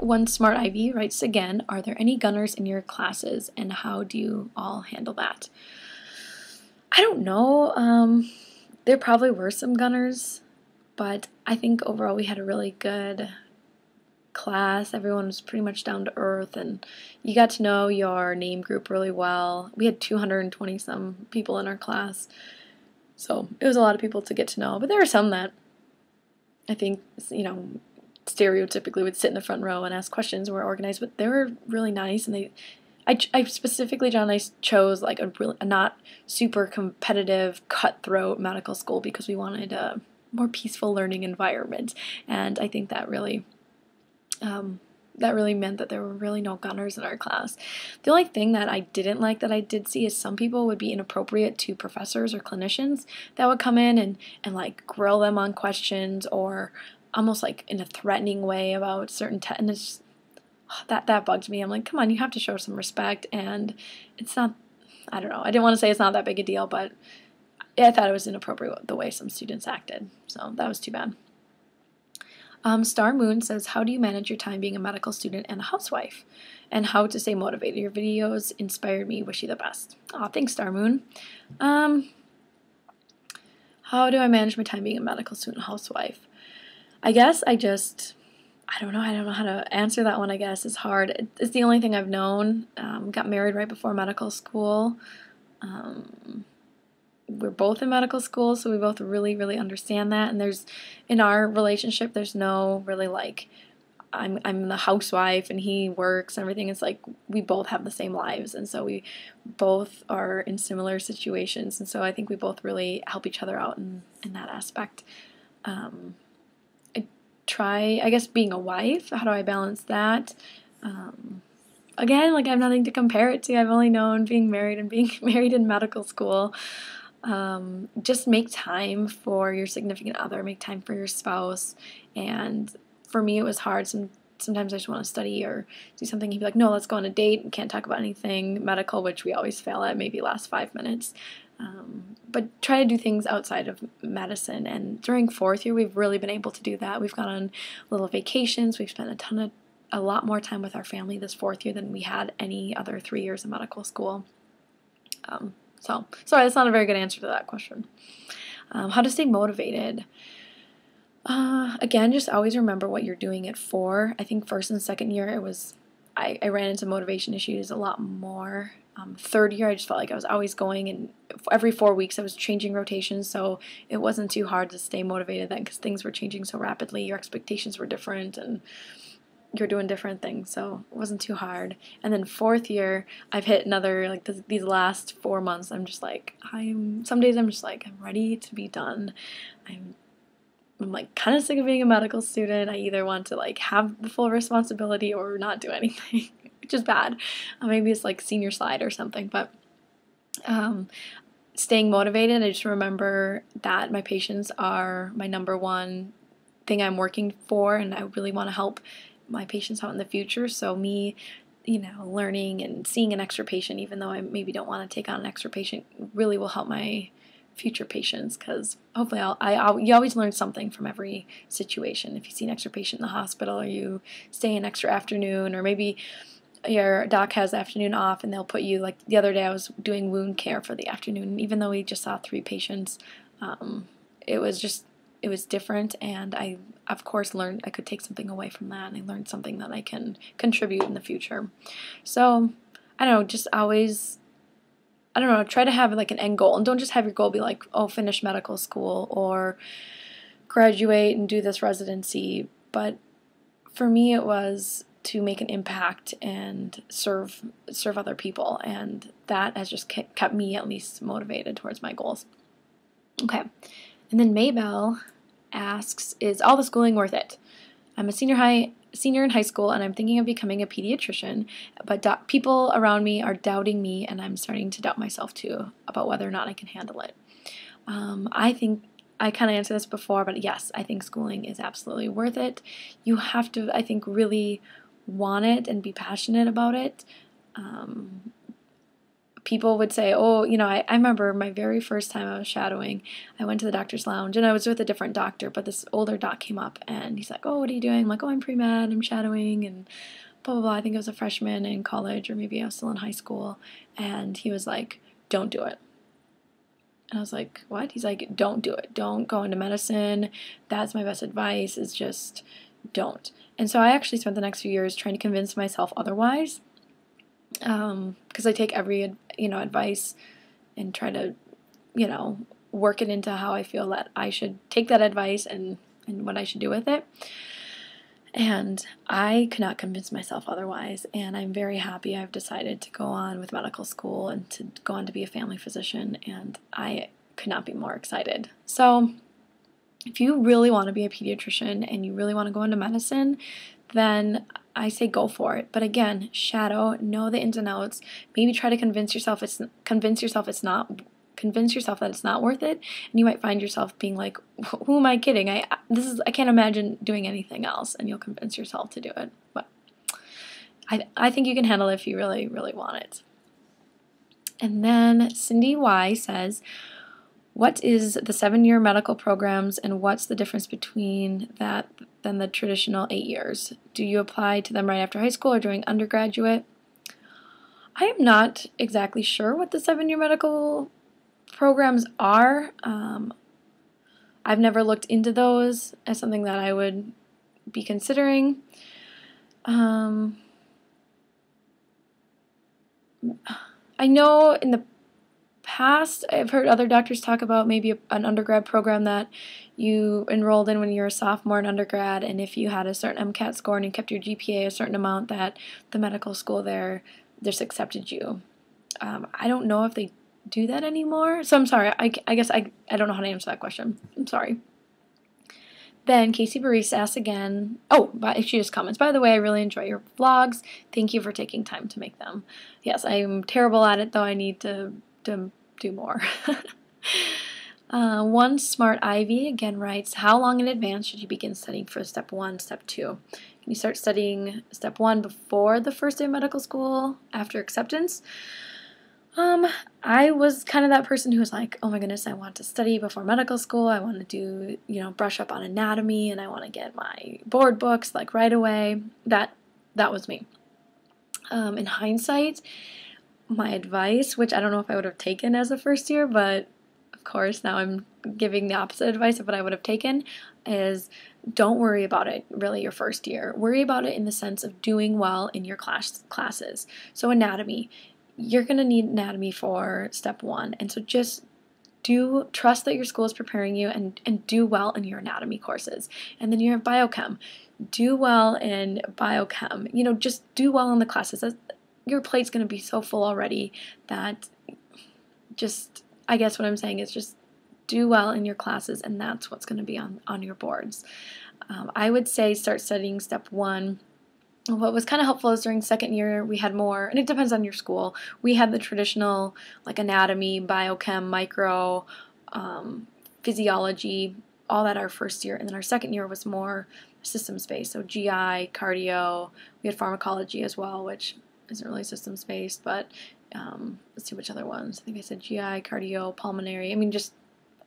One Smart Ivy writes again, are there any gunners in your classes and how do you all handle that? I don't know. There probably were some gunners, but I think overall we had a really good class. Everyone was pretty much down to earth, and you got to know your name group really well. We had 220 some people in our class, so it was a lot of people to get to know, but there were some that I think, stereotypically would sit in the front row and ask questions and were organized, but they were really nice, and I specifically, John and I chose like a not super competitive, cutthroat medical school because we wanted a more peaceful learning environment, and I think that really meant that there were really no gunners in our class. The only thing that I didn't like that I did see is some people would be inappropriate to professors or clinicians that would come in and like grill them on questions or almost like in a threatening way about certain and it's just, that bugs me. I'm like, come on, you have to show some respect, and it's not, I don't know, I didn't want to say it's not that big a deal, but I thought it was inappropriate the way some students acted, so that was too bad. Star Moon says, how do you manage your time being a medical student and a housewife? And how to stay motivated? Your videos inspired me. Wish you the best. Aw, thanks, Star Moon. How do I manage my time being a medical student and housewife? I guess I don't know how to answer that one, I guess. It's hard. It's the only thing I've known. Got married right before medical school. We're both in medical school, so we both really, really understand that. And in our relationship, there's no really like, I'm the housewife and he works and everything. It's like we both have the same lives, and so we both are in similar situations. And so I think we both really help each other out in that aspect. I try, I guess, being a wife. How do I balance that? Again, like I have nothing to compare it to. I've only known being married and being married in medical school. Just make time for your significant other, make time for your spouse. And for me, it was hard. Sometimes I just want to study or do something. He'd be like, no, let's go on a date. We can't talk about anything medical, which we always fail at, maybe last 5 minutes. But try to do things outside of medicine. And during 4th year, we've really been able to do that. We've gone on little vacations. We've spent a lot more time with our family this 4th year than we had any other 3 years of medical school. So, sorry, that's not a very good answer to that question. How to stay motivated? Again, just always remember what you're doing it for. I think 1st and 2nd year, I ran into motivation issues a lot more. 3rd year, I just felt like I was always going, and every 4 weeks I was changing rotations, so it wasn't too hard to stay motivated then because things were changing so rapidly. Your expectations were different, and you're doing different things, so it wasn't too hard. And then 4th year, I've hit another, like these last 4 months, I'm just like, some days I'm just like, I'm ready to be done. I'm like kind of sick of being a medical student. I either want to like have the full responsibility or not do anything, which is bad. Maybe it's like senior slide or something, but staying motivated, I just remember that my patients are my number one thing I'm working for, and I really want to help my patients out in the future. So me, learning and seeing an extra patient, even though I maybe don't want to take on an extra patient, really will help my future patients, because hopefully you always learn something from every situation. If you see an extra patient in the hospital, or you stay an extra afternoon, or maybe your doc has the afternoon off and they'll put you, like the other day I was doing wound care for the afternoon, even though we just saw 3 patients, it was different, and I, of course, learned I could take something away from that, and I learned something that I can contribute in the future. So, I don't know, just always, try to have like an end goal, and don't just have your goal be like, oh, finish medical school or graduate and do this residency. But for me, it was to make an impact and serve other people, and that has just kept me at least motivated towards my goals. Okay. And then Maybell asks, is all the schooling worth it? I'm a senior in high school, and I'm thinking of becoming a pediatrician, but people around me are doubting me, and I'm starting to doubt myself too about whether or not I can handle it. I think I kind of answered this before, but yes, I think schooling is absolutely worth it. You have to, I think, really want it and be passionate about it. people would say, oh, I remember my very first time I was shadowing, I went to the doctor's lounge, and I was with a different doctor, but this older doc came up, and he's like, oh, what are you doing? I'm like, oh, I'm pre-med, I'm shadowing, and blah, blah, blah. I think I was a freshman in college, or maybe I was still in high school, and he was like, don't do it. And I was like, what? He's like, don't do it. Don't go into medicine. That's my best advice, is just don't. And so I actually spent the next few years trying to convince myself otherwise, because I take every, advice and try to, work it into how I feel that I should take that advice and what I should do with it. And I could not convince myself otherwise, and I'm very happy I've decided to go on with medical school and to go on to be a family physician, and I could not be more excited. So if you really want to be a pediatrician and you really want to go into medicine, then I say go for it. But again, shadow, know the ins and outs, maybe try to convince yourself that it's not worth it, and you might find yourself being like, who am I kidding? I can't imagine doing anything else, and you'll convince yourself to do it. But I think you can handle it if you really, really want it. And then Cindy Y says, what is the 7-year medical programs, and what's the difference between that than the traditional 8 years? Do you apply to them right after high school or during undergraduate? I am not exactly sure what the 7-year medical programs are. I've never looked into those as something that I would be considering. I know in the past I've heard other doctors talk about maybe an undergrad program that you enrolled in when you were a sophomore in undergrad, and if you had a certain MCAT score and you kept your GPA a certain amount, that the medical school there just accepted you. I don't know if they do that anymore, so I'm sorry. I guess I don't know how to answer that question. I'm sorry. Then Casey Barista asks again, she just comments, by the way, I really enjoy your vlogs. Thank you for taking time to make them. Yes, I'm terrible at it, though. I need to do more. One Smart Ivy again writes, how long in advance should you begin studying for step 1, step 2? Can you start studying step 1 before the first day of medical school, after acceptance? I was kind of that person who was like, oh my goodness, I want to study before medical school. I want to do, brush up on anatomy, and I want to get my board books like right away. That was me. In hindsight, my advice, which I don't know if I would have taken as a first year, but of course now I'm giving the opposite advice of what I would have taken, is don't worry about it really your first year. Worry about it in the sense of doing well in your classes. So anatomy, you're going to need anatomy for step 1, and so just trust that your school is preparing you, and do well in your anatomy courses. And then you have biochem. Do well in biochem. Just do well in the classes. Your plate's going to be so full already that I guess what I'm saying is just do well in your classes, and that's what's going to be on your boards. I would say start studying step 1. What was kind of helpful is during second year we had more, and it depends on your school, we had the traditional like anatomy, biochem, micro, physiology, all that our first year, and then our second year was more systems-based, so GI, cardio, we had pharmacology as well, which isn't really systems-based, but let's see which other ones. I think I said GI, cardio, pulmonary, just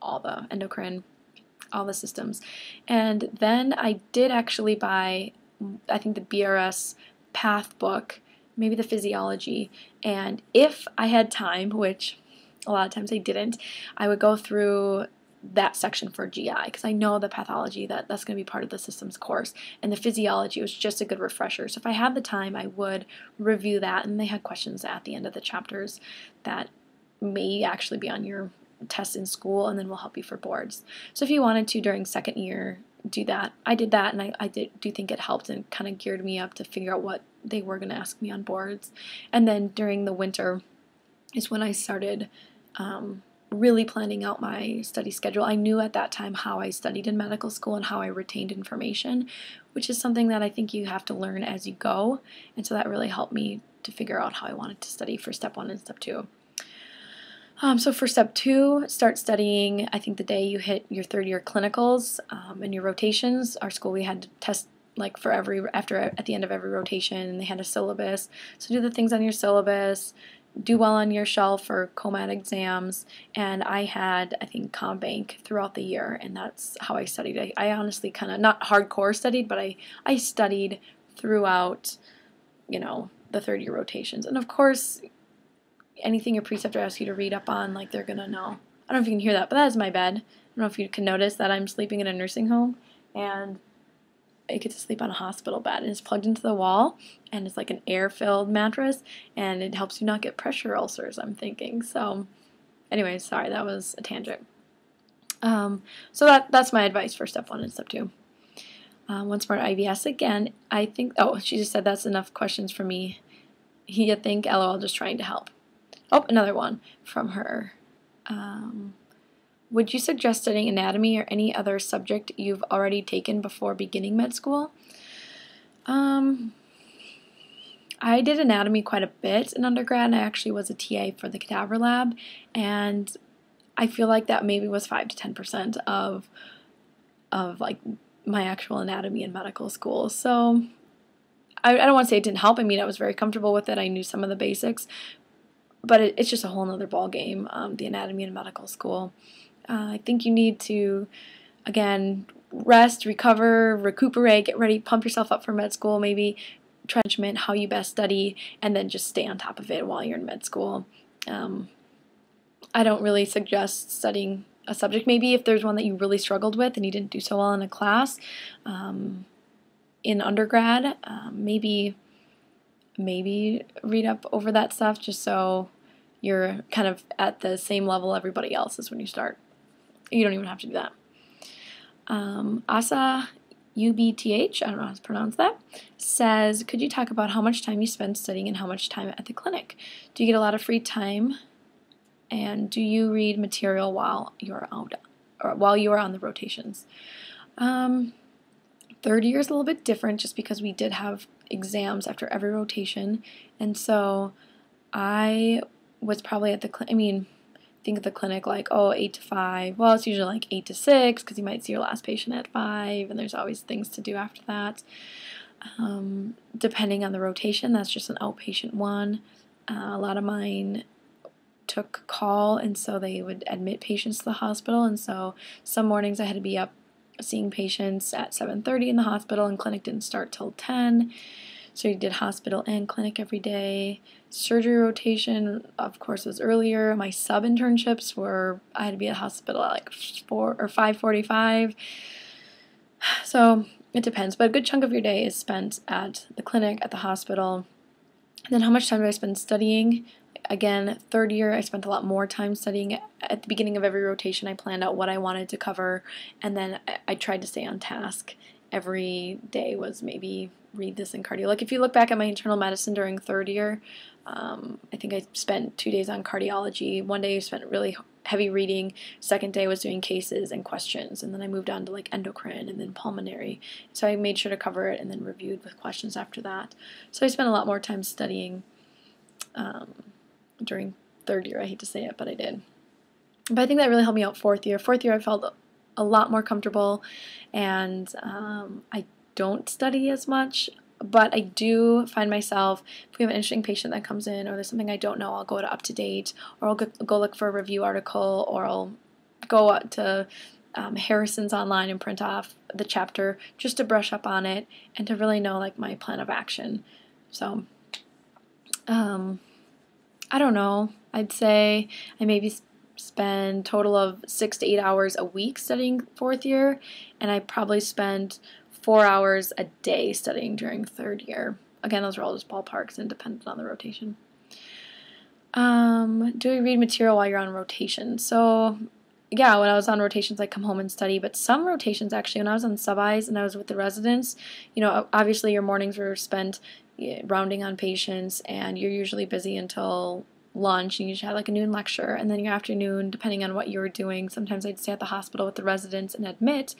all the endocrine, all the systems. And then I did actually buy, I think, the BRS Path book, maybe the physiology, and if I had time, which a lot of times I didn't, I would go through that section for GI, because I know the pathology, that's going to be part of the systems course, and the physiology was just a good refresher. So if I had the time, I would review that, and they had questions at the end of the chapters that may actually be on your test in school, and then will help you for boards. So if you wanted to during second year do that, I did that, and I do think it helped and kind of geared me up to figure out what they were going to ask me on boards. And then during the winter is when I started really planning out my study schedule. I knew at that time how I studied in medical school and how I retained information, which is something that I think you have to learn as you go, and so that really helped me to figure out how I wanted to study for step 1 and step 2. So for step 2, start studying, I think, the day you hit your third year clinicals and your rotations. Our school, we had to test like at the end of every rotation, and they had a syllabus. So do the things on your syllabus, do well on your shelf for COMAT exams, and I had, I think, ComBank throughout the year, and that's how I studied. I honestly kind of, not hardcore studied, but I studied throughout, the third-year rotations. And of course, anything your preceptor asks you to read up on, like, they're going to know. I don't know if you can hear that, but that is my bed. I don't know if you can notice that I'm sleeping in a nursing home, and I get to sleep on a hospital bed, and it's plugged into the wall, and it's like an air-filled mattress, and it helps you not get pressure ulcers, I'm thinking. So anyway, sorry, that was a tangent. So that's my advice for step 1 and step 2. One smart IVS again, I think, oh, she just said that's enough questions for me. You think, LOL, just trying to help. Oh, another one from her. Would you suggest studying anatomy or any other subject you've already taken before beginning med school? I did anatomy quite a bit in undergrad, and I actually was a TA for the cadaver lab, and I feel like that maybe was 5 to 10% of like my actual anatomy in medical school. So I don't want to say it didn't help. I mean, I was very comfortable with it. I knew some of the basics, but it's just a whole nother ball game, the anatomy in medical school. I think you need to, again, rest, recover, recuperate, get ready, pump yourself up for med school, maybe management, how you best study, and then just stay on top of it while you're in med school. I don't really suggest studying a subject. Maybe if there's one that you really struggled with and you didn't do so well in a class in undergrad, maybe read up over that stuff just so you're kind of at the same level everybody else is when you start. You don't even have to do that. Asa UBTH, I don't know how to pronounce that, says, could you talk about how much time you spend studying and how much time at the clinic? Do you get a lot of free time? And do you read material while you're out, or while you are on the rotations? Third year is a little bit different just because we did have exams after every rotation, and so I was probably at the think of the clinic like, 8 to 5. Well, it's usually like 8 to 6 because you might see your last patient at 5, and there's always things to do after that. Depending on the rotation, that's just an outpatient one. A lot of mine took call, and so they would admit patients to the hospital, and so some mornings I had to be up seeing patients at 7:30 in the hospital, and clinic didn't start till 10. So you did hospital and clinic every day. Surgery rotation, of course, was earlier. My sub-internships were, I had to be at the hospital at like 4 or 5:45. So it depends, but a good chunk of your day is spent at the clinic, at the hospital. And then how much time do I spend studying? Again, third year, I spent a lot more time studying. At the beginning of every rotation, I planned out what I wanted to cover, and then I tried to stay on task. Every day was maybe read this in cardio. Like if you look back at my internal medicine during third year, I think I spent 2 days on cardiology. One day I spent really heavy reading. Second day was doing cases and questions, and then I moved on to like endocrine and then pulmonary. So I made sure to cover it and then reviewed with questions after that. So I spent a lot more time studying during third year. I hate to say it, but I did. But I think that really helped me out fourth year. Fourth year I felt a lot more comfortable, and I don't study as much, but I do find myself, if we have an interesting patient that comes in or there's something I don't know, I'll go to Up to Date, or I'll go look for a review article, or I'll go to Harrison's online and print off the chapter just to brush up on it and to really know like my plan of action. So I don't know, I'd say I maybe spend total of 6 to 8 hours a week studying fourth year, and I probably spend 4 hours a day studying during third year. Again, those are all just ballparks and dependent on the rotation. Do we read material while you're on rotation? So yeah, when I was on rotations, I come home and study, but some rotations actually, when I was on sub-Is and I was with the residents, obviously your mornings were spent rounding on patients, and you're usually busy until lunch, and you just have like a noon lecture, and then your afternoon, depending on what you were doing, sometimes I'd stay at the hospital with the residents and admit,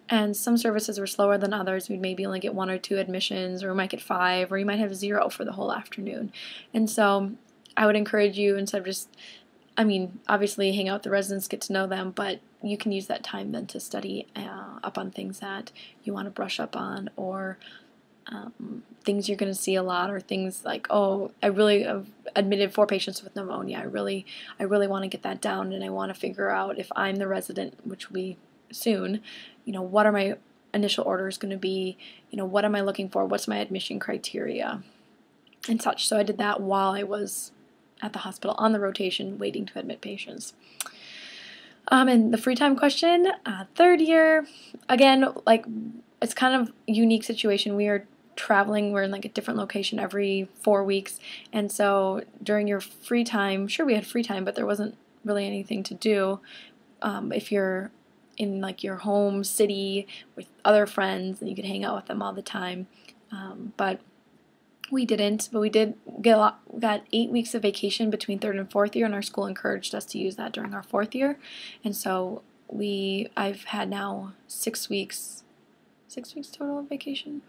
and some services were slower than others. We'd maybe only get 1 or 2 admissions, or we might get 5, or you might have 0 for the whole afternoon. And so I would encourage you, instead of just, obviously hang out with the residents, get to know them, but you can use that time then to study up on things that you want to brush up on, or things you're going to see a lot are things like, oh, I really have admitted 4 patients with pneumonia. I really want to get that down, and I want to figure out if I'm the resident, which will be soon, what are my initial orders going to be, what am I looking for, what's my admission criteria, and such. So I did that while I was at the hospital on the rotation waiting to admit patients. And the free time question, 3rd year, again, like, it's kind of a unique situation. We are traveling, we're in like a different location every 4 weeks, and so during your free time, sure, we had free time, but there wasn't really anything to do. If you're in like your home city with other friends, and you could hang out with them all the time, but we didn't. But we did got 8 weeks of vacation between 3rd and 4th year, and our school encouraged us to use that during our 4th year, and so I've had now 6 weeks total of vacation.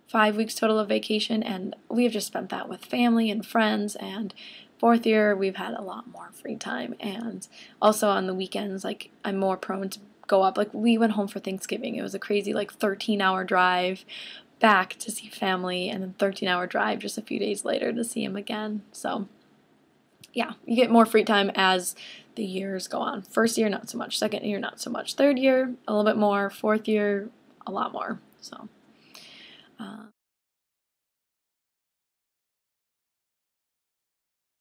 5 weeks total of vacation, and we have just spent that with family and friends. And 4th year, we've had a lot more free time, and also on the weekends, like, I'm more prone to go up. Like, we went home for Thanksgiving. It was a crazy, like, 13-hour drive back to see family, and then 13-hour drive just a few days later to see him again. So yeah, you get more free time as the years go on. 1st year, not so much. 2nd year, not so much. 3rd year, a little bit more. 4th year, a lot more. So